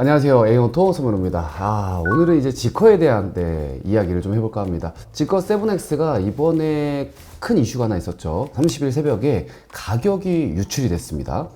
안녕하세요. A오토 서문호입니다. 오늘은 이제 지커에 대한 이야기를 좀 해볼까 합니다. 지커 7X가 이번에 큰 이슈가 하나 있었죠. 30일 새벽에 가격이 유출이 됐습니다.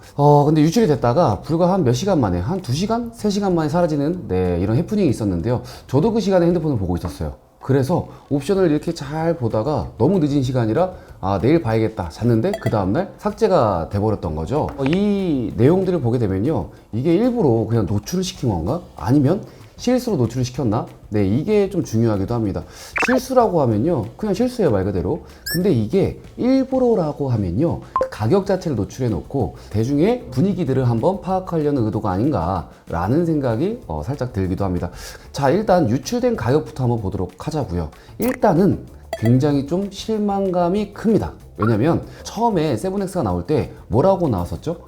근데 유출이 됐다가 불과 한 몇 시간 만에, 한 2시간? 3시간 만에 사라지는 이런 해프닝이 있었는데요. 저도 그 시간에 핸드폰을 보고 있었어요. 그래서 옵션을 이렇게 잘 보다가 너무 늦은 시간이라 내일 봐야겠다 잤는데 그 다음날 삭제가 돼버렸던 거죠. 이 내용들을 보게 되면요, 이게 일부러 그냥 노출을 시킨 건가? 아니면 실수로 노출을 시켰나? 이게 좀 중요하기도 합니다. 실수라고 하면요, 그냥 실수예요, 말 그대로. 근데 이게 일부러라고 하면요, 그 가격 자체를 노출해 놓고 대중의 분위기들을 한번 파악하려는 의도가 아닌가 라는 생각이 살짝 들기도 합니다. 자, 일단 유출된 가격부터 한번 보도록 하자고요. 일단은 굉장히 좀 실망감이 큽니다. 왜냐면 처음에 7X가 나올 때 뭐라고 나왔었죠?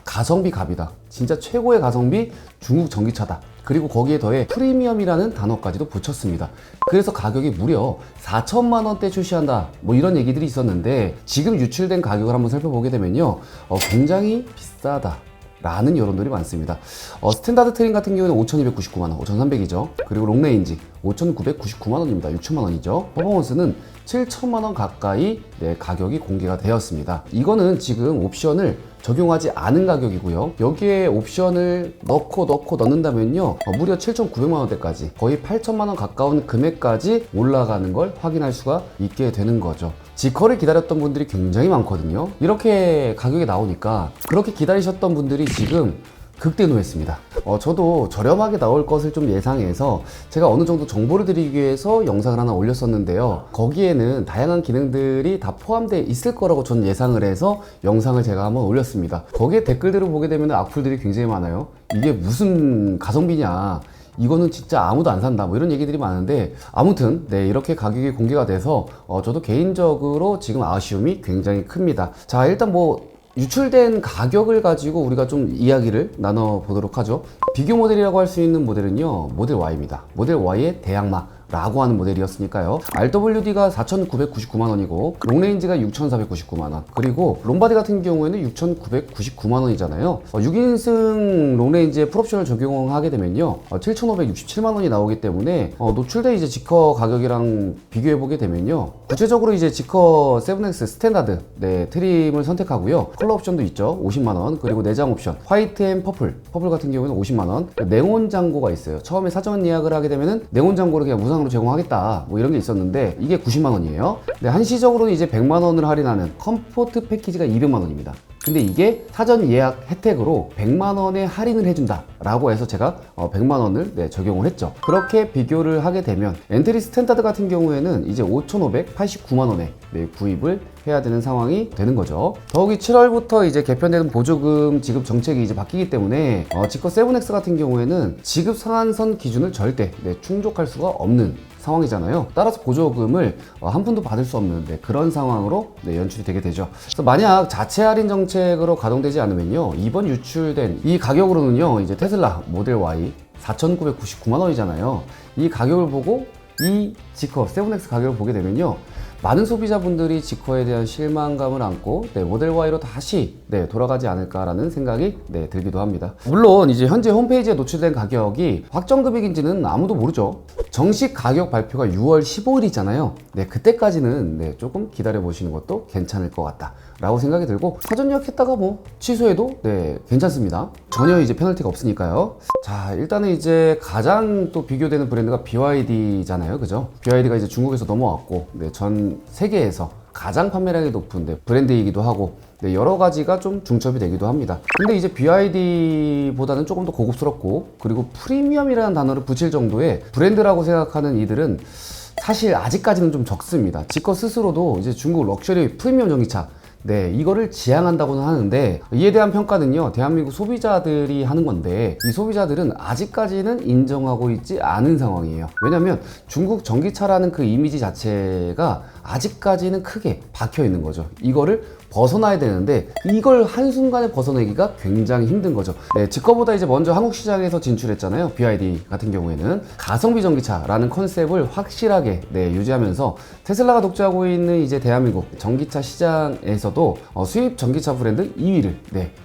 가성비 갑이다. 진짜 최고의 가성비 중국 전기차다. 그리고 거기에 더해 프리미엄이라는 단어까지도 붙였습니다. 그래서 가격이 무려 4천만 원대 출시한다, 뭐 이런 얘기들이 있었는데, 지금 유출된 가격을 한번 살펴보게 되면요, 굉장히 비싸다 라는 여론들이 많습니다. 스탠다드 트림 같은 경우에는 5,299만원, 5,300이죠. 그리고 롱레인지 5,999만원입니다. 6천만원이죠. 퍼포먼스는 7천만원 가까이 가격이 공개가 되었습니다. 이거는 지금 옵션을 적용하지 않은 가격이고요. 여기에 옵션을 넣는다면요, 무려 7,900만원대까지, 거의 8천만원 가까운 금액까지 올라가는 걸 확인할 수가 있게 되는 거죠. 지커를 기다렸던 분들이 굉장히 많거든요. 이렇게 가격이 나오니까 그렇게 기다리셨던 분들이 지금 극대노했습니다. 저도 저렴하게 나올 것을 좀 예상해서 제가 어느 정도 정보를 드리기 위해서 영상을 하나 올렸었는데요. 거기에는 다양한 기능들이 다 포함되어 있을 거라고 전 예상을 해서 영상을 제가 한번 올렸습니다. 거기에 댓글들을 보게 되면 악플들이 굉장히 많아요. 이게 무슨 가성비냐, 이거는 진짜 아무도 안 산다, 뭐 이런 얘기들이 많은데, 아무튼 이렇게 가격이 공개가 돼서 저도 개인적으로 지금 아쉬움이 굉장히 큽니다. 자, 일단 유출된 가격을 가지고 우리가 좀 이야기를 나눠보도록 하죠. 비교 모델이라고 할 수 있는 모델은요, 모델 Y입니다. 모델 Y의 대항마 라고 하는 모델이었으니까요. RWD가 4,999만원이고 롱레인지가 6,499만원, 그리고 롬바디 같은 경우에는 6,999만원이잖아요 6인승 롱레인지에 풀옵션을 적용하게 되면요, 7,567만원이 나오기 때문에 노출된 이제 지커 가격이랑 비교해보게 되면요, 구체적으로 이제 지커 7X 스탠다드 트림을 선택하고요, 컬러 옵션도 있죠. 50만원, 그리고 내장 옵션 화이트 앤 퍼플 같은 경우에는 50만원, 냉온 장고가 있어요. 처음에 사전 예약을 하게 되면은 냉온 장고를 그냥 무상으로 제공하겠다, 뭐 이런 게 있었는데 이게 90만원이에요 한시적으로는 이제 100만원을 할인하는 컴포트 패키지가 200만원입니다 근데 이게 사전 예약 혜택으로 100만원에 할인을 해준다 라고 해서 제가 100만원을 적용을 했죠. 그렇게 비교를 하게 되면 엔트리 스탠다드 같은 경우에는 이제 5,589만원에 구입을 해야 되는 상황이 되는 거죠. 더욱이 7월부터 이제 개편되는 보조금 지급 정책이 이제 바뀌기 때문에 지커 7X 같은 경우에는 지급 상한선 기준을 절대 충족할 수가 없는 상황이잖아요. 따라서 보조금을 한 푼도 받을 수 없는 그런 상황으로 연출이 되게 되죠. 그래서 만약 자체 할인 정책으로 가동되지 않으면요, 이번 유출된 이 가격으로는요, 이제 테슬라 모델 Y 4,999만원이잖아요 이 가격을 보고 이 지커 7X 가격을 보게 되면요, 많은 소비자분들이 지커에 대한 실망감을 안고 모델 Y로 다시 돌아가지 않을까라는 생각이 들기도 합니다. 물론 이제 현재 홈페이지에 노출된 가격이 확정 금액인지는 아무도 모르죠. 정식 가격 발표가 6월 15일이잖아요. 그때까지는 조금 기다려 보시는 것도 괜찮을 것 같다 라고 생각이 들고, 사전 예약했다가 취소해도 괜찮습니다. 전혀 이제 페널티가 없으니까요. 자, 일단은 이제 가장 또 비교되는 브랜드가 BYD잖아요, 그죠? BYD가 이제 중국에서 넘어왔고 전 세계에서 가장 판매량이 높은 브랜드이기도 하고 여러 가지가 좀 중첩이 되기도 합니다. 근데 이제 BYD보다는 조금 더 고급스럽고, 그리고 프리미엄이라는 단어를 붙일 정도의 브랜드라고 생각하는 이들은 사실 아직까지는 좀 적습니다. 지커 스스로도 이제 중국 럭셔리 프리미엄 전기차 이거를 지향한다고는 하는데, 이에 대한 평가는요, 대한민국 소비자들이 하는 건데, 이 소비자들은 아직까지는 인정하고 있지 않은 상황이에요. 왜냐면 중국 전기차라는 그 이미지 자체가 아직까지는 크게 박혀 있는 거죠. 이거를 벗어나야 되는데 이걸 한순간에 벗어내기가 굉장히 힘든 거죠. 지커보다 이제 먼저 한국 시장에서 진출했잖아요. BYD 같은 경우에는 가성비 전기차라는 컨셉을 확실하게 유지하면서 테슬라가 독주하고 있는 이제 대한민국 전기차 시장에서도 수입 전기차 브랜드 2위를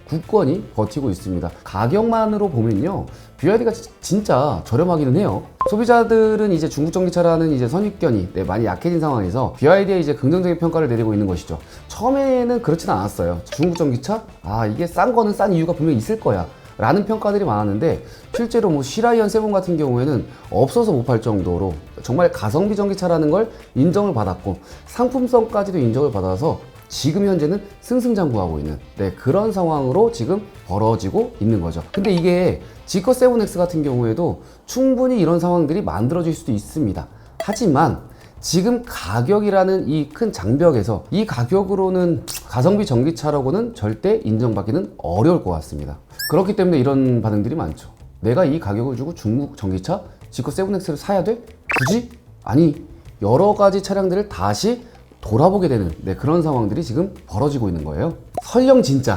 굳건히 버티고 있습니다. 가격만으로 보면요, BYD가 진짜 저렴하기는 해요. 소비자들은 이제 중국 전기차라는 이제 선입견이 많이 약해진 상황에서 BYD에 이제 긍정적인 평가를 내리고 있는 것이죠. 처음에는 그렇지는 않았어요. 중국 전기차? 이게 싼 거는 싼 이유가 분명히 있을 거야 라는 평가들이 많았는데, 실제로 뭐 시라이언 7 같은 경우에는 없어서 못 팔 정도로 정말 가성비 전기차라는 걸 인정을 받았고, 상품성까지도 인정을 받아서 지금 현재는 승승장구하고 있는 그런 상황으로 지금 벌어지고 있는 거죠. 근데 이게 지커 7X 같은 경우에도 충분히 이런 상황들이 만들어질 수도 있습니다. 하지만 지금 가격이라는 이 큰 장벽에서 이 가격으로는 가성비 전기차라고는 절대 인정받기는 어려울 것 같습니다. 그렇기 때문에 이런 반응들이 많죠. 내가 이 가격을 주고 중국 전기차 지커 7X를 사야 돼? 굳이? 아니, 여러 가지 차량들을 다시 돌아보게 되는 그런 상황들이 지금 벌어지고 있는 거예요. 설령 진짜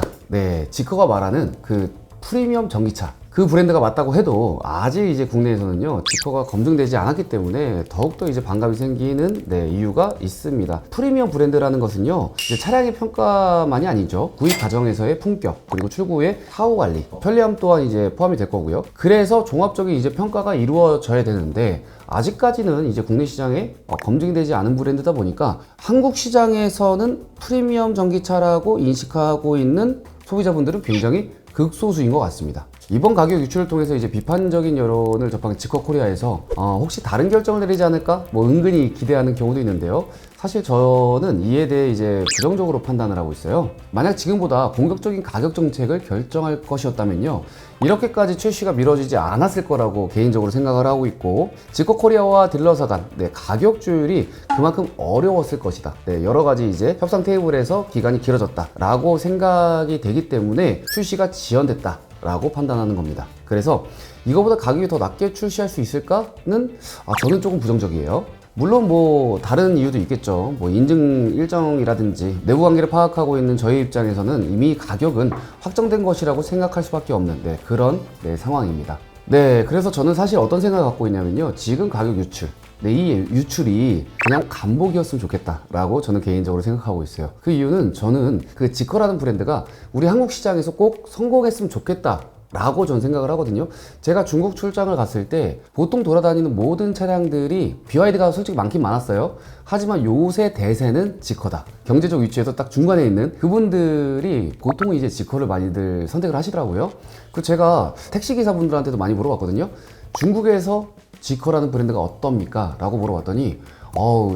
지커가 말하는 그 프리미엄 전기차 그 브랜드가 맞다고 해도 아직 이제 국내에서는요 지커가 검증되지 않았기 때문에 더욱더 이제 반감이 생기는 이유가 있습니다. 프리미엄 브랜드라는 것은요 이제 차량의 평가만이 아니죠. 구입 과정에서의 품격, 그리고 출고 후의 사후 관리, 편리함 또한 이제 포함이 될 거고요. 그래서 종합적인 이제 평가가 이루어져야 되는데, 아직까지는 이제 국내 시장에 검증이 되지 않은 브랜드다 보니까 한국 시장에서는 프리미엄 전기차라고 인식하고 있는 소비자분들은 굉장히 극소수인 것 같습니다. 이번 가격 유출을 통해서 이제 비판적인 여론을 접한 지커 코리아에서 혹시 다른 결정을 내리지 않을까? 은근히 기대하는 경우도 있는데요. 사실 저는 이에 대해 이제 부정적으로 판단을 하고 있어요. 만약 지금보다 공격적인 가격 정책을 결정할 것이었다면요, 이렇게까지 출시가 미뤄지지 않았을 거라고 개인적으로 생각을 하고 있고, 지커 코리아와 딜러사 간 가격 조율이 그만큼 어려웠을 것이다. 여러 가지 이제 협상 테이블에서 기간이 길어졌다라고 생각이 되기 때문에 출시가 지연됐다 라고 판단하는 겁니다. 그래서 이거보다 가격이 더 낮게 출시할 수 있을까는 저는 조금 부정적이에요. 물론 다른 이유도 있겠죠. 인증 일정이라든지 내부 관계를 파악하고 있는 저희 입장에서는 이미 가격은 확정된 것이라고 생각할 수밖에 없는 그런 상황입니다. 그래서 저는 사실 어떤 생각을 갖고 있냐면요, 지금 가격 유출, 이 유출이 그냥 간복이었으면 좋겠다라고 저는 개인적으로 생각하고 있어요. 그 이유는 저는 그 지커라는 브랜드가 우리 한국 시장에서 꼭 성공했으면 좋겠다 라고 전 생각을 하거든요. 제가 중국 출장을 갔을 때 보통 돌아다니는 모든 차량들이 BYD가 솔직히 많긴 많았어요. 하지만 요새 대세는 지커다. 경제적 위치에서 딱 중간에 있는 그분들이 보통은 이제 지커를 많이들 선택을 하시더라고요. 그 제가 택시기사분들한테도 많이 물어봤거든요. 중국에서 지커라는 브랜드가 어떻습니까? 라고 물어봤더니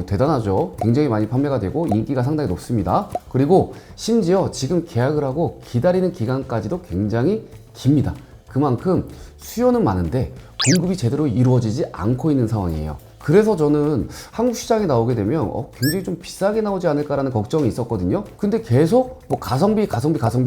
대단하죠. 굉장히 많이 판매가 되고 인기가 상당히 높습니다. 그리고 심지어 지금 계약을 하고 기다리는 기간까지도 굉장히 깁니다. 그만큼 수요는 많은데 공급이 제대로 이루어지지 않고 있는 상황이에요. 그래서 저는 한국 시장에 나오게 되면 굉장히 좀 비싸게 나오지 않을까라는 걱정이 있었거든요. 근데 계속 가성비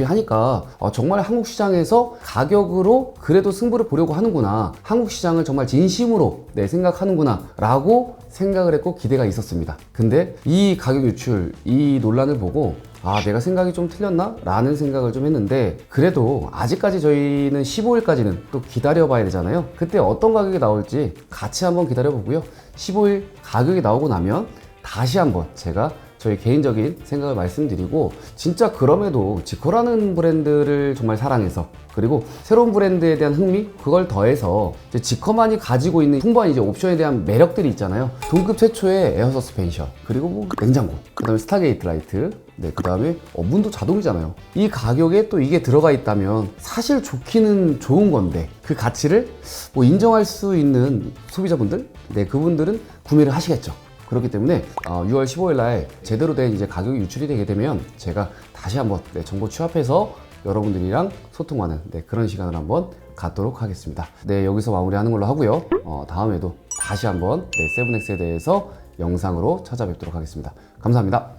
하니까 정말 한국 시장에서 가격으로 그래도 승부를 보려고 하는구나, 한국 시장을 정말 진심으로 생각하는구나 라고 생각을 했고 기대가 있었습니다. 근데 이 가격 유출, 이 논란을 보고 내가 생각이 좀 틀렸나? 라는 생각을 좀 했는데, 그래도 아직까지 저희는 15일까지는 또 기다려봐야 되잖아요. 그때 어떤 가격이 나올지 같이 한번 기다려보고요. 15일 가격이 나오고 나면 다시 한번 제가 저희 개인적인 생각을 말씀드리고, 진짜 그럼에도 지커라는 브랜드를 정말 사랑해서, 그리고 새로운 브랜드에 대한 흥미, 그걸 더해서 이제 지커만이 가지고 있는 풍부한 이제 옵션에 대한 매력들이 있잖아요. 동급 최초의 에어 서스펜션, 그리고 냉장고, 그 다음에 스타게이트 라이트, 그 다음에 문도 자동이잖아요. 이 가격에 또 이게 들어가 있다면 사실 좋기는 좋은 건데, 그 가치를 인정할 수 있는 소비자분들, 그분들은 구매를 하시겠죠. 그렇기 때문에 6월 15일 날 제대로 된 이제 가격이 유출이 되게 되면 제가 다시 한번 정보 취합해서 여러분들이랑 소통하는 그런 시간을 한번 갖도록 하겠습니다. 여기서 마무리하는 걸로 하고요. 다음에도 다시 한번 세븐엑스에 대해서 영상으로 찾아뵙도록 하겠습니다. 감사합니다.